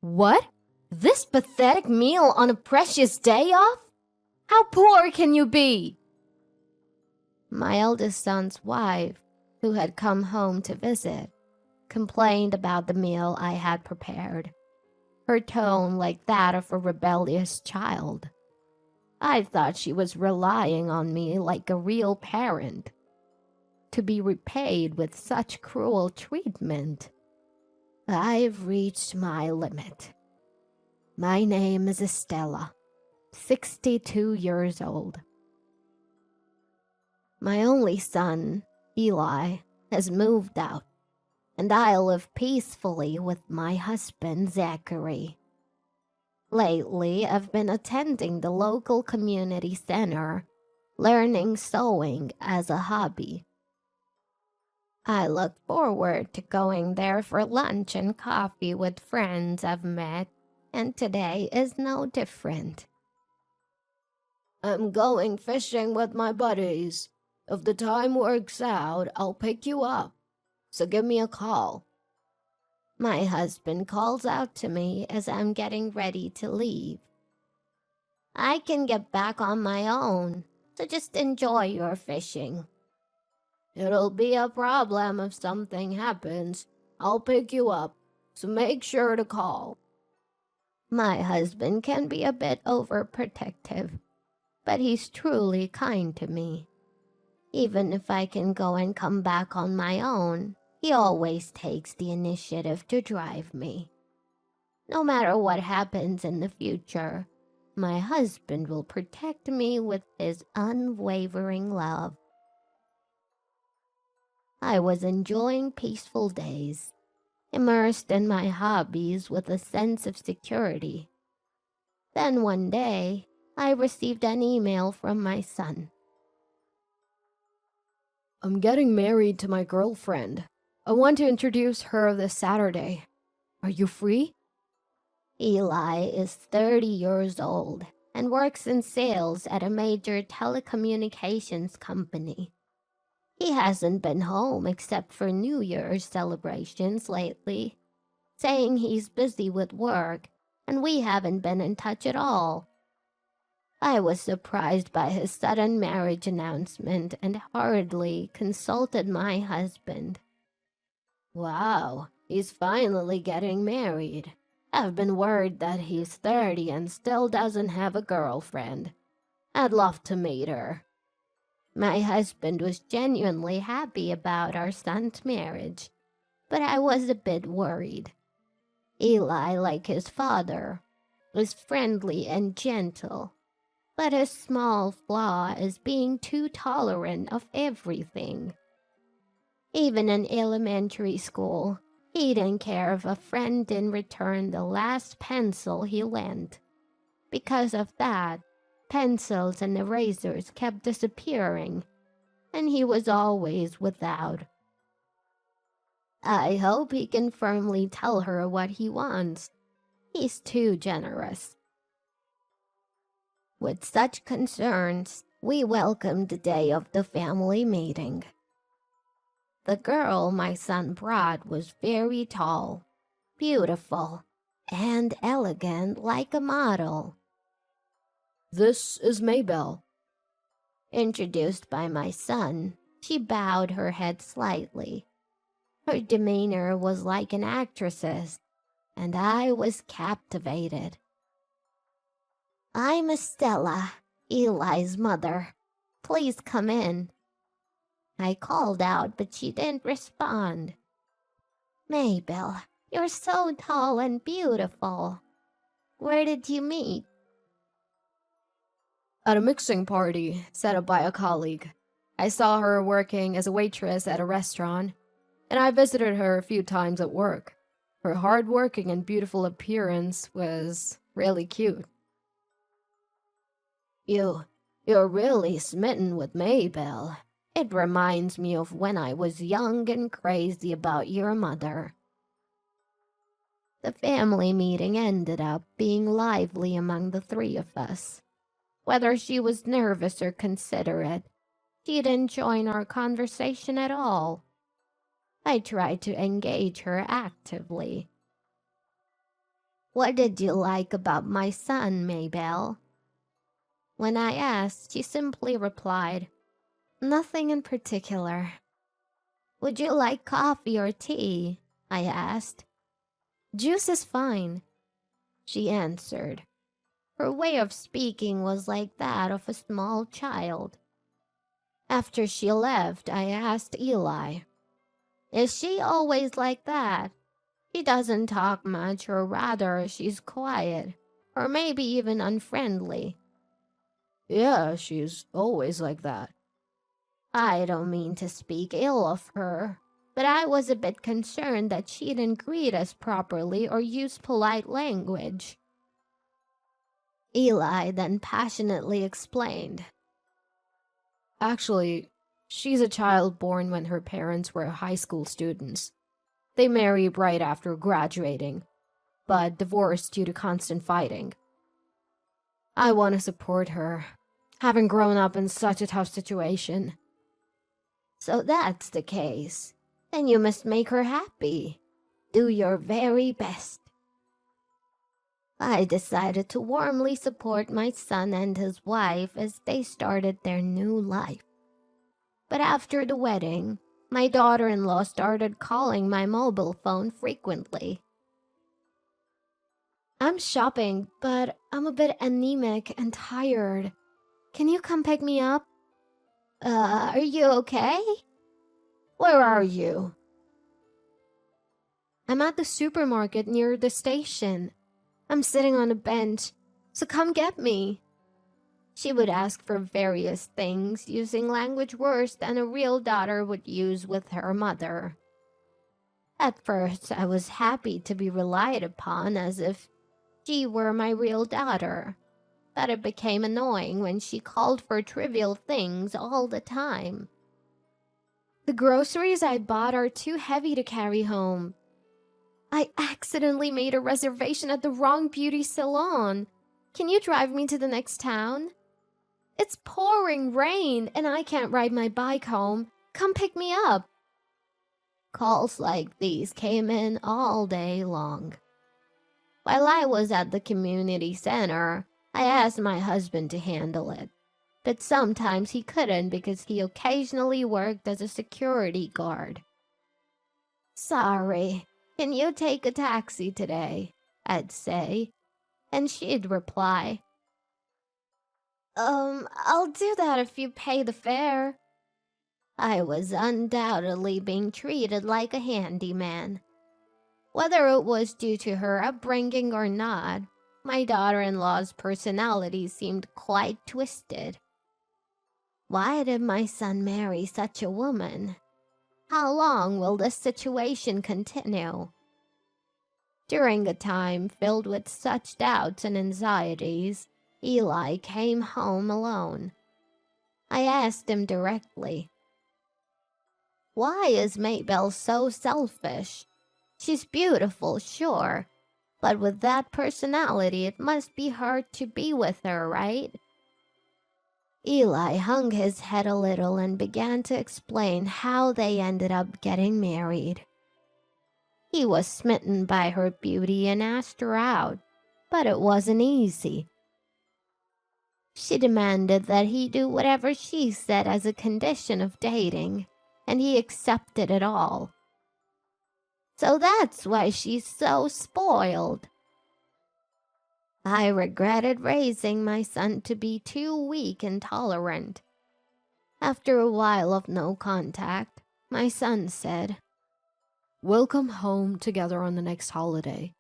What? This pathetic meal on a precious day off? How poor can you be? My eldest son's wife, who had come home to visit, complained about the meal I had prepared, her tone like that of a rebellious child. I thought she was relying on me like a real parent. To be repaid with such cruel treatment. I've reached my limit. My name is Estella, 62 years old. My only son, Eli, has moved out, and I live peacefully with my husband, Zachary. Lately, I've been attending the local community center, learning sewing as a hobby. I look forward to going there for lunch and coffee with friends I've met, and today is no different. I'm going fishing with my buddies. If the time works out, I'll pick you up, so give me a call. My husband calls out to me as I'm getting ready to leave. I can get back on my own, so just enjoy your fishing. It'll be a problem if something happens. I'll pick you up, so make sure to call. My husband can be a bit overprotective, but he's truly kind to me. Even if I can go and come back on my own, he always takes the initiative to drive me. No matter what happens in the future, my husband will protect me with his unwavering love. I was enjoying peaceful days, immersed in my hobbies with a sense of security. Then one day, I received an email from my son. I'm getting married to my girlfriend. I want to introduce her this Saturday. Are you free? Eli is 30 years old and works in sales at a major telecommunications company. He hasn't been home except for New Year's celebrations lately, saying he's busy with work and we haven't been in touch at all. I was surprised by his sudden marriage announcement and hurriedly consulted my husband. Wow, he's finally getting married. I've been worried that he's 30 and still doesn't have a girlfriend. I'd love to meet her. My husband was genuinely happy about our son's marriage, but I was a bit worried. Eli, like his father, is friendly and gentle, but his small flaw is being too tolerant of everything. Even in elementary school, he didn't care if a friend didn't return the last pencil he lent. Because of that, pencils and erasers kept disappearing, and he was always without. I hope he can firmly tell her what he wants. He's too generous. With such concerns, we welcomed the day of the family meeting. The girl my son brought was very tall, beautiful, and elegant like a model. This is Maybelle. Introduced by my son, she bowed her head slightly. Her demeanor was like an actress's, and I was captivated. I'm Estella, Eli's mother. Please come in. I called out, but she didn't respond. Maybelle, you're so tall and beautiful. Where did you meet? At a mixing party set up by a colleague. I saw her working as a waitress at a restaurant, and I visited her a few times at work. Her hardworking and beautiful appearance was really cute. You're really smitten with Maybelle. It reminds me of when I was young and crazy about your mother. The family meeting ended up being lively among the three of us. Whether she was nervous or considerate, she didn't join our conversation at all. I tried to engage her actively. What did you like about my son, Maybelle? When I asked, she simply replied, Nothing in particular. Would you like coffee or tea? I asked. Juice is fine, she answered. Her way of speaking was like that of a small child. After she left, I asked Eli, Is she always like that? She doesn't talk much, or rather, she's quiet, or maybe even unfriendly. Yeah, she's always like that. I don't mean to speak ill of her, but I was a bit concerned that she didn't greet us properly or use polite language. Eli then passionately explained. Actually, she's a child born when her parents were high school students. They married right after graduating, but divorced due to constant fighting. I want to support her, having grown up in such a tough situation. So that's the case. Then you must make her happy. Do your very best. I decided to warmly support my son and his wife as they started their new life. But after the wedding, my daughter-in-law started calling my mobile phone frequently. I'm shopping, but I'm a bit anemic and tired. Can you come pick me up? Are you okay? Where are you? I'm at the supermarket near the station. I'm sitting on a bench, so come get me. She would ask for various things, using language worse than a real daughter would use with her mother. At first, I was happy to be relied upon as if she were my real daughter, but it became annoying when she called for trivial things all the time. The groceries I bought are too heavy to carry home. I accidentally made a reservation at the wrong beauty salon. Can you drive me to the next town? It's pouring rain and I can't ride my bike home. Come pick me up. Calls like these came in all day long. While I was at the community center, I asked my husband to handle it. But sometimes he couldn't because he occasionally worked as a security guard. Sorry, can you take a taxi today? I'd say. And she'd reply, I'll do that if you pay the fare. I was undoubtedly being treated like a handyman. Whether it was due to her upbringing or not, my daughter-in-law's personality seemed quite twisted. Why did my son marry such a woman? How long will this situation continue? During a time filled with such doubts and anxieties, Eli came home alone. I asked him directly, Why is Maybelle so selfish? She's beautiful, sure, but with that personality, it must be hard to be with her, right? Eli hung his head a little and began to explain how they ended up getting married. He was smitten by her beauty and asked her out, but it wasn't easy. She demanded that he do whatever she said as a condition of dating, and he accepted it all. So that's why she's so spoiled. I regretted raising my son to be too weak and tolerant. After a while of no contact, my son said, We'll come home together on the next holiday.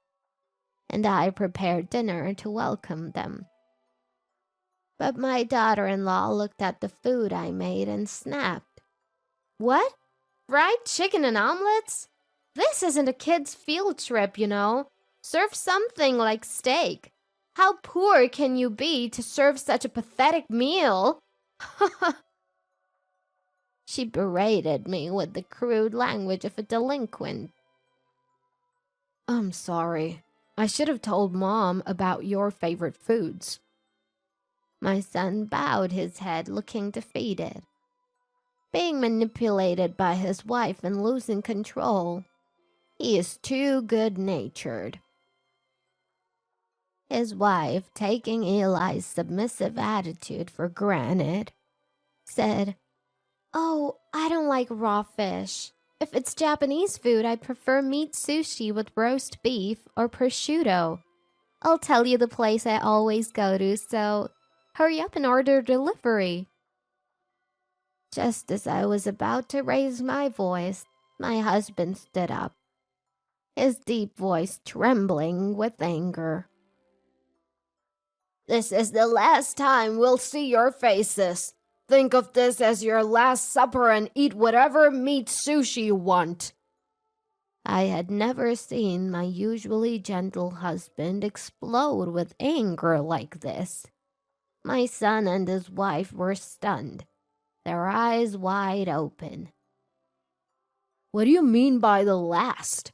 And I prepared dinner to welcome them. But my daughter-in-law looked at the food I made and snapped. What? Fried chicken and omelets? This isn't a kid's field trip, you know. Serve something like steak. How poor can you be to serve such a pathetic meal? She berated me with the crude language of a delinquent. I'm sorry. I should have told Mom about your favorite foods. My son bowed his head, looking defeated. Being manipulated by his wife and losing control, he is too good-natured. His wife, taking Eli's submissive attitude for granted, said, "Oh, I don't like raw fish. If it's Japanese food, I'd prefer meat sushi with roast beef or prosciutto. I'll tell you the place I always go to, so hurry up and order delivery." Just as I was about to raise my voice, my husband stood up, his deep voice trembling with anger. "This is the last time we'll see your faces. Think of this as your last supper and eat whatever meat sushi you want." I had never seen my usually gentle husband explode with anger like this. My son and his wife were stunned, their eyes wide open. "What do you mean by the last?"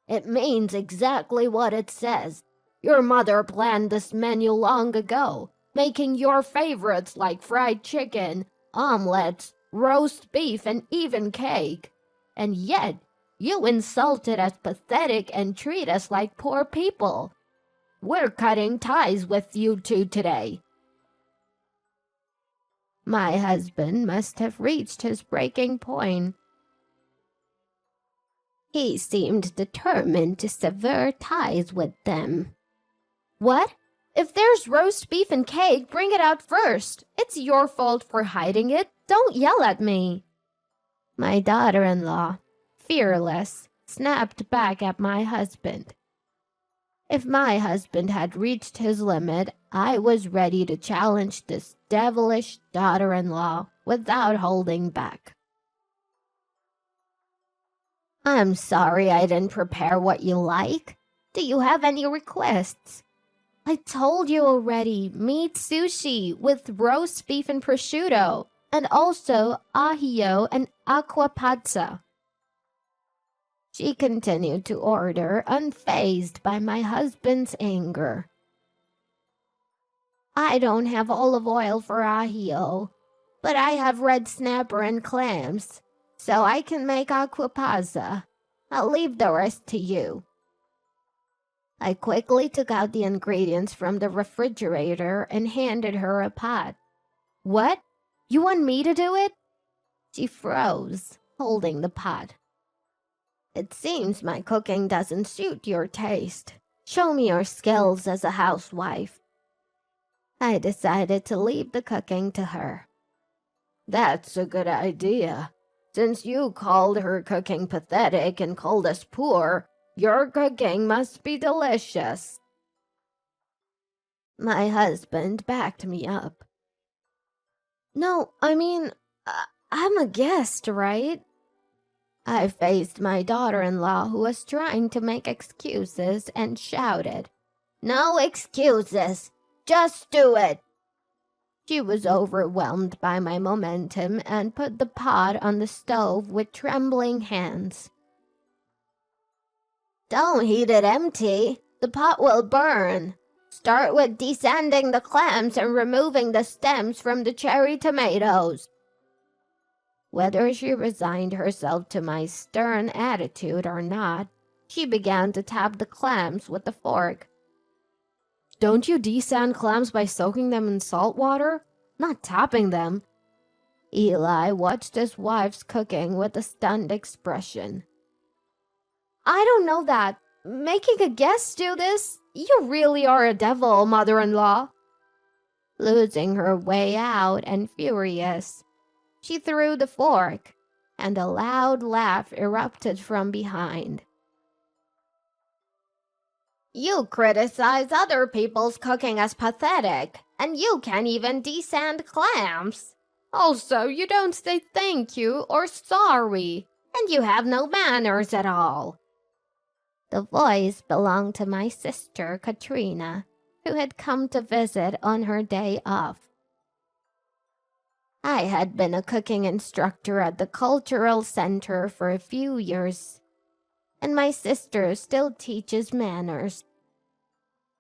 "It means exactly what it says. Your mother planned this menu long ago, making your favorites like fried chicken, omelets, roast beef, and even cake. And yet, you insulted us pathetic and treat us like poor people. We're cutting ties with you two today." My husband must have reached his breaking point. He seemed determined to sever ties with them. "What? If there's roast beef and cake, bring it out first. It's your fault for hiding it. Don't yell at me." My daughter-in-law, fearless, snapped back at my husband. If my husband had reached his limit, I was ready to challenge this devilish daughter-in-law without holding back. "I'm sorry I didn't prepare what you like. Do you have any requests?" "I told you already, meat sushi with roast beef and prosciutto, and also ahio and aqua pazza." She continued to order, unfazed by my husband's anger. "I don't have olive oil for ahio, but I have red snapper and clams, so I can make aqua pazza. I'll leave the rest to you." I quickly took out the ingredients from the refrigerator and handed her a pot. "What? You want me to do it?" She froze, holding the pot. "It seems my cooking doesn't suit your taste. Show me your skills as a housewife." I decided to leave the cooking to her. "That's a good idea. Since you called her cooking pathetic and called us poor, your cooking must be delicious." My husband backed me up. "No, I mean, I'm a guest, right?" I faced my daughter-in-law, who was trying to make excuses, and shouted, "No excuses! Just do it!" She was overwhelmed by my momentum and put the pot on the stove with trembling hands. "Don't heat it empty. The pot will burn. Start with desanding the clams and removing the stems from the cherry tomatoes." Whether she resigned herself to my stern attitude or not, she began to tap the clams with the fork. "Don't you desand clams by soaking them in salt water? Not tapping them." Eli watched his wife's cooking with a stunned expression. "I don't know that. Making a guest do this? You really are a devil, mother-in-law." Losing her way out and furious, she threw the fork, and a loud laugh erupted from behind. "You criticize other people's cooking as pathetic, and you can't even desand clams. Also, you don't say thank you or sorry, and you have no manners at all." The voice belonged to my sister, Katrina, who had come to visit on her day off. I had been a cooking instructor at the cultural center for a few years, and my sister still teaches manners.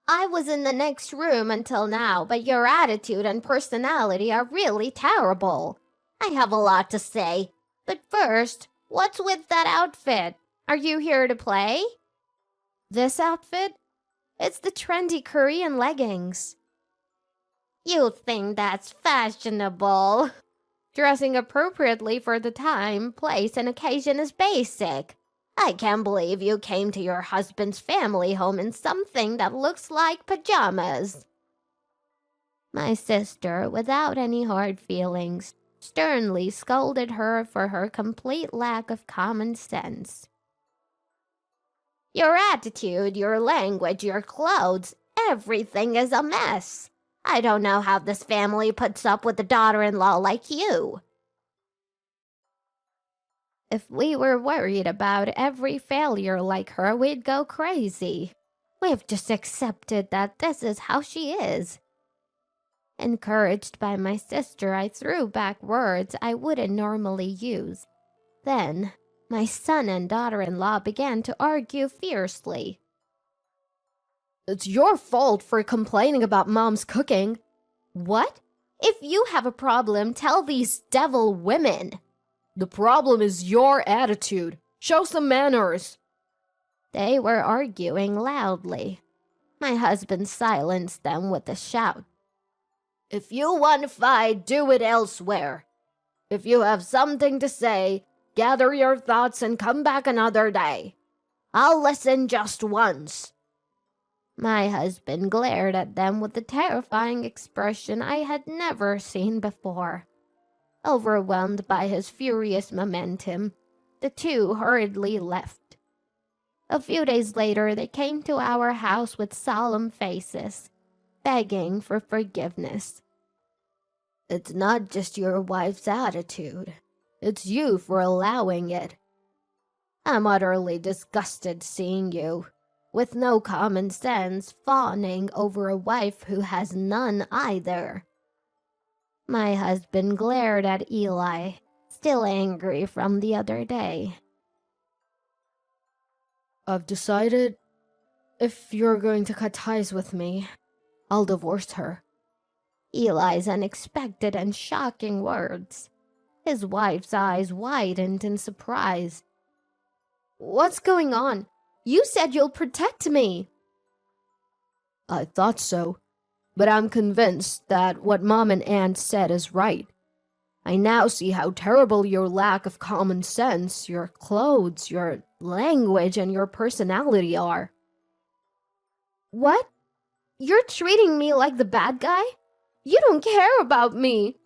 "I was in the next room until now, but your attitude and personality are really terrible. I have a lot to say, but first, what's with that outfit? Are you here to play?" "This outfit? It's the trendy Korean leggings. You think that's fashionable? Dressing appropriately for the time, place, and occasion is basic. I can't believe you came to your husband's family home in something that looks like pajamas. My sister, without any hard feelings, sternly scolded her for her complete lack of common sense. Your attitude, your language, your clothes, everything is a mess. I don't know how this family puts up with a daughter-in-law like you. If we were worried about every failure like her, we'd go crazy. We've just accepted that this is how she is. Encouraged by my sister, I threw back words I wouldn't normally use. Then, my son and daughter-in-law began to argue fiercely. It's your fault for complaining about Mom's cooking. What? If you have a problem, tell these devil women. The problem is your attitude. Show some manners. They were arguing loudly. My husband silenced them with a shout. If you want to fight, do it elsewhere. If you have something to say, gather your thoughts and come back another day. I'll listen just once. My husband glared at them with a terrifying expression I had never seen before. Overwhelmed by his furious momentum, the two hurriedly left. A few days later, they came to our house with solemn faces, begging for forgiveness. It's not just your wife's attitude. It's you for allowing it. I'm utterly disgusted seeing you, with no common sense, fawning over a wife who has none either. My husband glared at Eli, still angry from the other day. I've decided, if you're going to cut ties with me, I'll divorce her. Eli's unexpected and shocking words. His wife's eyes widened in surprise. What's going on? You said you'll protect me. I thought so, but I'm convinced that what Mom and Aunt said is right. I now see how terrible your lack of common sense, your clothes, your language, and your personality are. What? You're treating me like the bad guy? You don't care about me.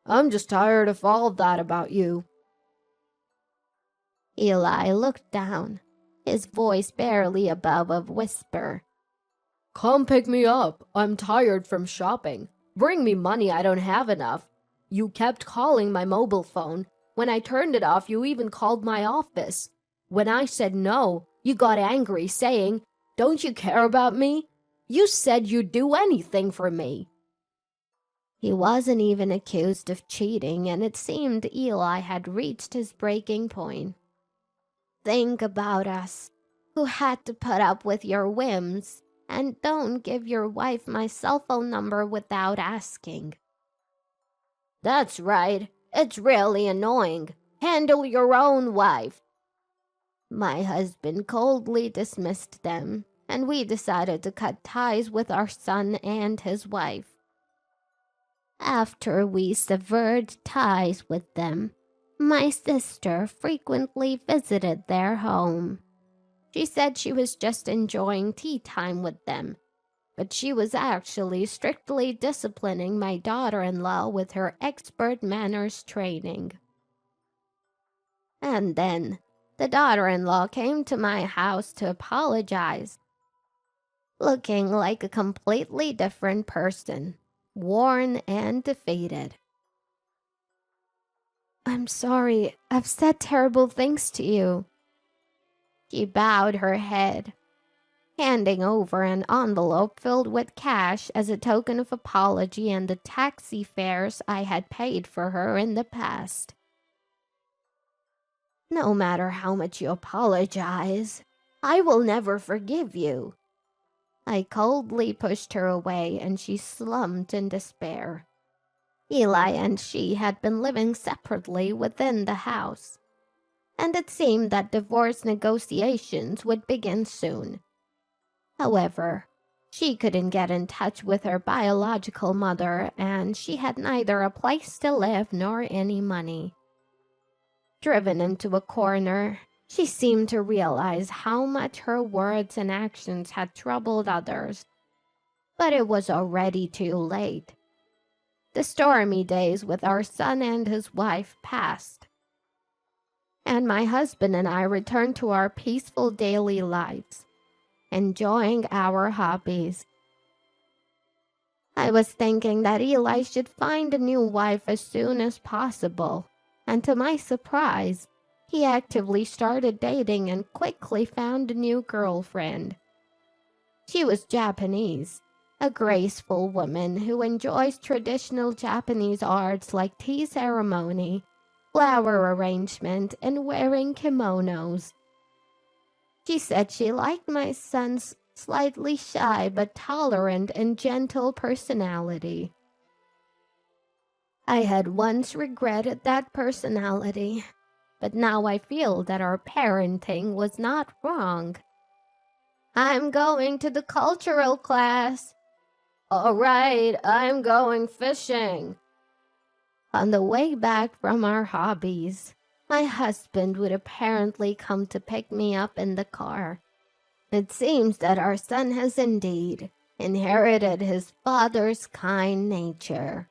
I'm just tired of all of that about you. Eli looked down, his voice barely above a whisper. Come pick me up. I'm tired from shopping. Bring me money, I don't have enough. You kept calling my mobile phone. When I turned it off, you even called my office. When I said no, you got angry, saying, Don't you care about me? You said you'd do anything for me. He wasn't even accused of cheating, and it seemed Eli had reached his breaking point. Think about us, who had to put up with your whims, and don't give your wife my cell phone number without asking. That's right. It's really annoying. Handle your own wife. My husband coldly dismissed them, and we decided to cut ties with our son and his wife. After we severed ties with them, my sister frequently visited their home. She said she was just enjoying tea time with them, but she was actually strictly disciplining my daughter-in-law with her expert manners training. And then, the daughter-in-law came to my house to apologize, looking like a completely different person, worn and defeated. I'm sorry, I've said terrible things to you. She bowed her head, handing over an envelope filled with cash as a token of apology and the taxi fares I had paid for her in the past. No matter how much you apologize, I will never forgive you. I coldly pushed her away, and she slumped in despair. Eli and she had been living separately within the house, and it seemed that divorce negotiations would begin soon. However, she couldn't get in touch with her biological mother, and she had neither a place to live nor any money. Driven into a corner, she seemed to realize how much her words and actions had troubled others. But it was already too late. The stormy days with our son and his wife passed, and my husband and I returned to our peaceful daily lives, enjoying our hobbies. I was thinking that Eli should find a new wife as soon as possible, and to my surprise, he actively started dating and quickly found a new girlfriend. She was Japanese, a graceful woman who enjoys traditional Japanese arts like tea ceremony, flower arrangement, and wearing kimonos. She said she liked my son's slightly shy but tolerant and gentle personality. I had once regretted that personality, but now I feel that our parenting was not wrong. I'm going to the cultural class. All right, I'm going fishing. On the way back from our hobbies, my husband would apparently come to pick me up in the car. It seems that our son has indeed inherited his father's kind nature.